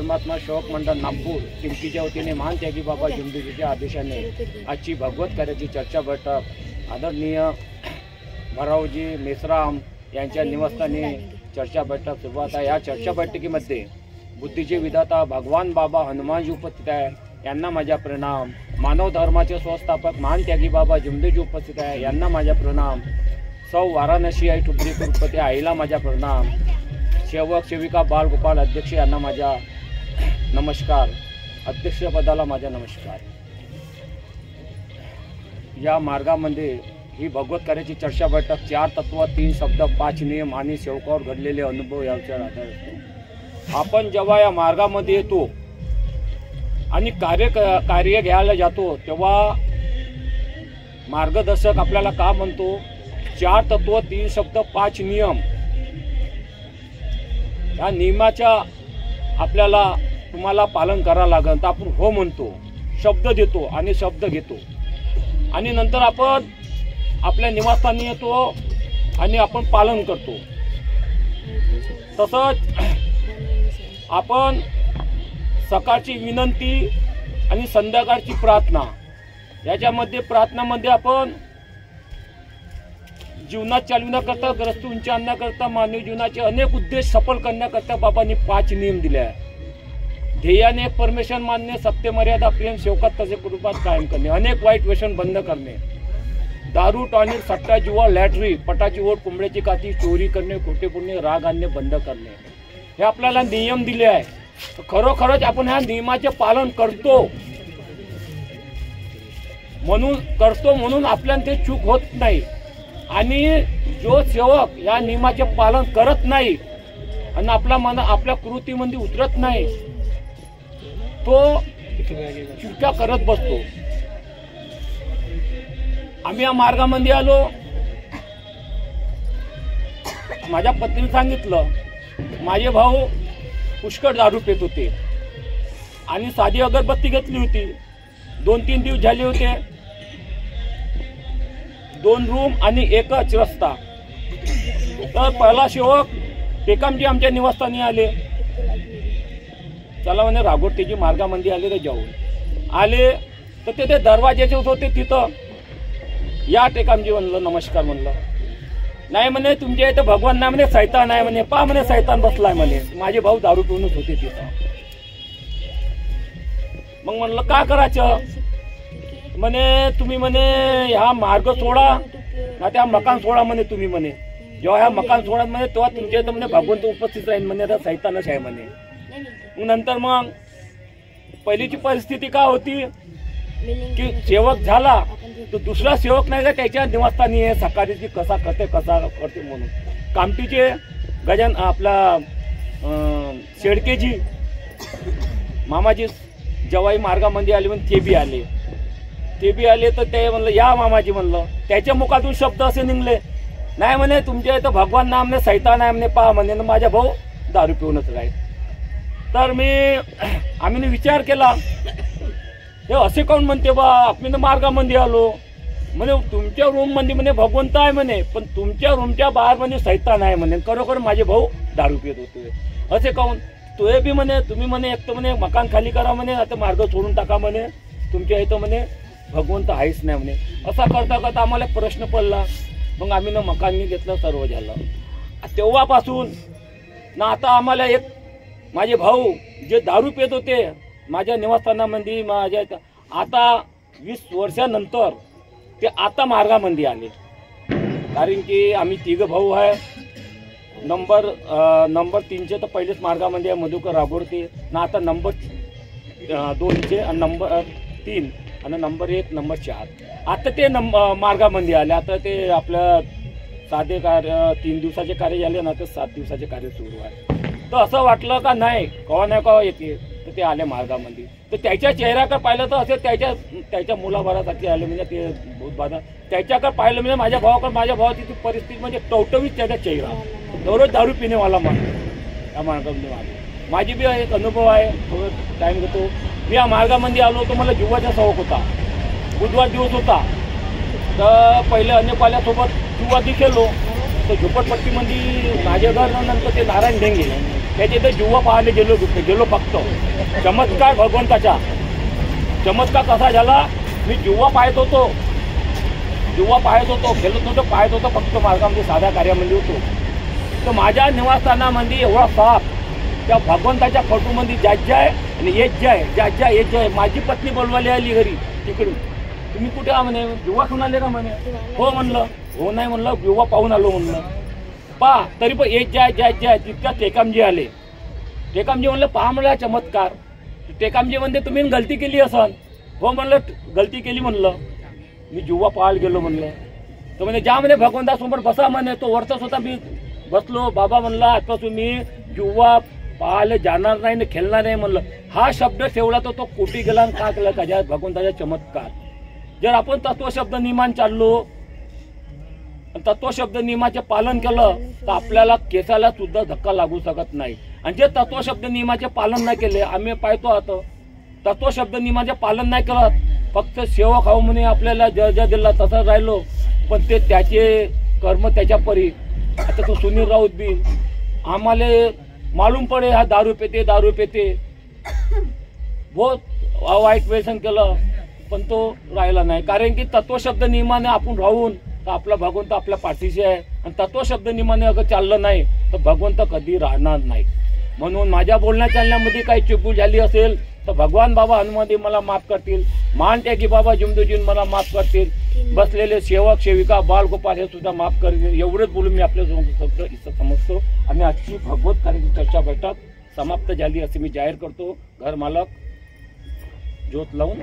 धर्मात्मा सेवक मंडळ नागपूर चिंचीच्या वतीने महान त्यागी बाबा जुमदेवीच्या आदेशाने आजची भागवत कार्याची चर्चा बैठक आदरणीय भरावजी मेसराम यांच्या निवासस्थानी चर्चा बैठक सुरुवात आहे। या चर्चा बैठकीमध्ये बुद्धीचे विधाता भगवान बाबा हनुमानजी उपस्थित आहे, यांना माझा प्रणाम। मानव धर्माचे संस्थापक महान त्यागी बाबा जुमदेवजी उपस्थित आहे, यांना माझा प्रणाम। सौ वाराणसी आई ठुबरी कुलपती आईला माझा प्रणाम। सेवक सेविका बालगोपाल अध्यक्ष यांना माझा नमस्कार। अध्यक्षपदाला माझा नमस्कार। या मार्गामध्ये ही भगवत कार्याची चर्चा बैठक 4 तत्व 3 शब्द 5 नियम आणि सेवकावर घडलेले अनुभव यावर आधार असतो। आपण जेव्हा या मार्गामध्ये येतो आणि कार्य घ्यायला जातो तेव्हा मार्गदर्शक आपल्याला का म्हणतो 4 तत्व 3 शब्द 5 नियम, या नियमाच्या आपल्याला तुम्हाला पालन करावं लागेल। तर आपण हो म्हणतो, शब्द देतो आणि शब्द घेतो आणि नंतर आपण आपल्या निवासस्थानी येतो आणि आपण पालन करतो। तसंच आपण सकाळची विनंती आणि संध्याकाळची प्रार्थना, याच्यामध्ये प्रार्थनामध्ये आपण जीवनात चालविण्याकरता ग्रस्त उंची आणण्याकरता मानवी जीवनाचे अनेक उद्देश सफल करण्याकरता बाबांनी 5 नियम दिले आहे। ध्येयाने एक परमेश्वर मानणे, सत्य मर्यादा, प्रेम सेवकात तसे कुटुंबात कायम करणे, अनेक वाईट व्यसन बंद करणे, दारू टॉनिक सट्टा जुवा लॅटरी पटाची ओढ कोंबड्याची काठी चोरी करणे, खोटे बोलणे, राग आणणे बंद करणे, हे आपल्याला नियम दिले आहे। खरोखरच आपण ह्या नियमाचे पालन करतो म्हणून आपल्याला ते चूक होत नाही। आणि जो सेवक या नियमाचे पालन करत नाही आणि आपल्या कृतीमध्ये उतरत नाही तो चुक्या करत बसतो। आम्ही या मार्गामध्ये आलो, माझ्या पत्नीने सांगितलं माझे भाऊ पुष्कळ दारू पित होते आणि साधी अगरबत्ती घेतली होती। 2-3 दिवस झाले होते, 2 रूम आणि 1च रस्ता। तर पहिला सेवक टेकामजी आमच्या निवासस्थानी आले, चला म्हणे रागोटीची मार्गामध्ये आले तर जाऊन आले तर ते दरवाजाचे होते तिथं या टेकामजी म्हणलं नमस्कार म्हणलं, नाही म्हणे तुमच्या इथं भगवान नाही म्हणे, सैतान आहे म्हणे, पा म्हणे सैतान बसलाय म्हणे। माझे भाऊ दारू पिऊनच होते तिथं। मग म्हणलं का करायचं, म्हणे तुम्ही म्हणे ह्या मार्ग सोडा ना त्या मकान सोडा म्हणे तुम्ही म्हणे। जेव्हा ह्या मकान सोडा म्हणे तेव्हा तुमच्या इथं म्हणे भगवंत उपस्थित राहील म्हणे, सैतानच आहे म्हणे। मग नंतर मग पहिलीची परिस्थिती काय होती की सेवक झाला तो दुसरा सेवक नाही का त्याच्या निवासस्थानी आहे, सकाळी कसा करते म्हणून। कामटीचे गजान आपला शेडकेजी मामाजी जवाई मार्गामध्ये आले म्हणून ते बी आले तर ते म्हणलं या मामाजी म्हणलं, त्याच्या मुखातून शब्द असे निघले नाही म्हणे तुमच्या इथं भगवान नाम ने सैतान आहे म्हणे, पहा म्हणे माझा भाऊ दारू पिऊनच राहील। तर आम्ही विचार केला हे असे कोण म्हणते बा, आपण मार्गामध्ये आलो म्हणे तुमच्या रूम मध्ये म्हणे भगवंत आहे म्हणे, पण तुमच्या रूमच्या बाहेर म्हणे सैतान आहे म्हणे, खरोखर माझे भाऊ दारू पित होते। असे काऊन तो बी म्हणे तुम्ही म्हणे एक तर म्हणे मकान खाली करा म्हणे, आता मार्ग सोडून टाका म्हणे, तुमच्या इथं म्हणे भगवंत आहेच नाही म्हणे। असा करता आम्हाला प्रश्न पडला। मग आम्ही ना मकान घेतलं, सर्व झालं। तेव्हापासून ना आता आम्हाला एक माझे भाऊ जे दारू पित होते माझ्या निवासस्थानामध्ये माझ्या आता 20 वर्षानंतर ते आता मार्गामध्ये आले, कारण की आम्ही 3 भाऊ आहे। नंबर 3चे तर पहिलेच मार्गामध्ये आहे मधुकर रागोडते ना, आता नंबर 2चे आणि नंबर 3 आणि नंबर 1 नंबर 4 आता ते मार्गामध्ये आले। आता ते आपलं साधे कार्य 3 दिवसाचे कार्य झाले ना, तर 7 दिवसाचे कार्य सुरू आहे। तर असं वाटलं का नाही कवा नाही कवा येते, तर ते आले मार्गामध्ये। तर त्याच्या चेहऱ्याकडे पाहिलं तर असे त्याच्या मुलाबारासाठी आले म्हणजे ते बहुत बाधा त्याच्याकडे पाहिलं म्हणजे माझ्या भावाची ती परिस्थिती म्हणजे टवटवीत त्याचा चेहरा, दररोज दारू पिणेवाला माणूस या मार्गामध्ये आले। माझी बी एक अनुभव आहे, थोडं टाईम घेतो। मी या मार्गामध्ये आलो तर मला जुवाचा शौक होता, बुधवार दिवस होता, तर पहिले अनेक वाल्यासोबत जुवा खेळलो। तर झोपडपट्टीमध्ये माझ्या घर नंतर ते नारायण ढेंगे त्याच्या इथे जुवा पाहायला गेलो फक्त चमत्कार भगवंताचा. चमत्कार कसा झाला, मी जुवा पाहत होतो खेळत नव्हतो, पाहत होतो फक्त मार्गामध्ये साध्या कार्यामध्ये होतो. तर माझ्या निवासस्थानामध्ये एवढा साप त्या भगवंताच्या फोटोमध्ये जाय आणि येत जाय. माझी पत्नी बोलवायला आली घरी तिकडून, तुम्ही कुठे आ म्हणे, जुवा घेऊन आले का म्हणे. हो म्हणलं, हो नाही म्हणलं, जुवा पाहून आलो म्हणलं. पहा तरी पण येत जाय तितक्या टेकामजी आले. टेकामजी म्हणलं पहा म्हणलं चमत्कार. टेकामजी म्हणते तुम्ही गलती केली असन. हो म्हणलं गलती केली म्हणलं, मी जुवा पाहायला गेलो म्हणलं. तर म्हणे ज्या म्हणे भगवंतासमोर बसा म्हणे. तो वरचा स्वतः मी बसलो. बाबा म्हणला आजपासून मी जुवा पाहायला जाणार नाही आणि खेळणार नाही म्हणलं. हा शब्द ठेवला तर तो कोटी गेला आणि का केला त्याच्या भगवंताचा चमत्कार. जर आपण तत्वशब्द नियमान चाललो, तत्वशब्द नियमाचे पालन केलं तर आपल्याला केसाला सुद्धा धक्का लागू शकत नाही. आणि जे तत्वशब्द नियमाचे पालन नाही केले, आम्ही पाहतो आता तत्वशब्द नियमाचे पालन नाही करत, फक्त सेवा खाऊ म्हणे आपल्याला जय दिला तसं राहिलो. पण ते त्याचे कर्म त्याच्या परी. आता तो सुनील राऊत बी आम्हाला मालूम पडे हा दारू पेते बहुत वाईट व्यसन केलं, पण तो राहिला नाही. कारण की तत्वशब्द नियमाने आपण राहून तर आपला भगवंत आपल्या पाठीशी आहे. आणि तत्वशब्द नियमाने अगर चाललं नाही तर भगवंत कधी राहणार नाही. म्हणून माझ्या बोलण्या चालण्यामध्ये काही चुकूल झाली असेल तर भगवान बाबा हनुमंती मला माफ करतील, मान त्यागी बाबा जुमदुजीन मला माफ करतील, बसलेले सेवक सेविका बालगोपाल हे सुद्धा माफ करतील. एवढंच बोलून मी आपल्या समजतो. आणि आजची भगवत कार्याची चर्चा बैठक समाप्त झाली असे मी जाहीर करतो. घर मालक ज्योत लावून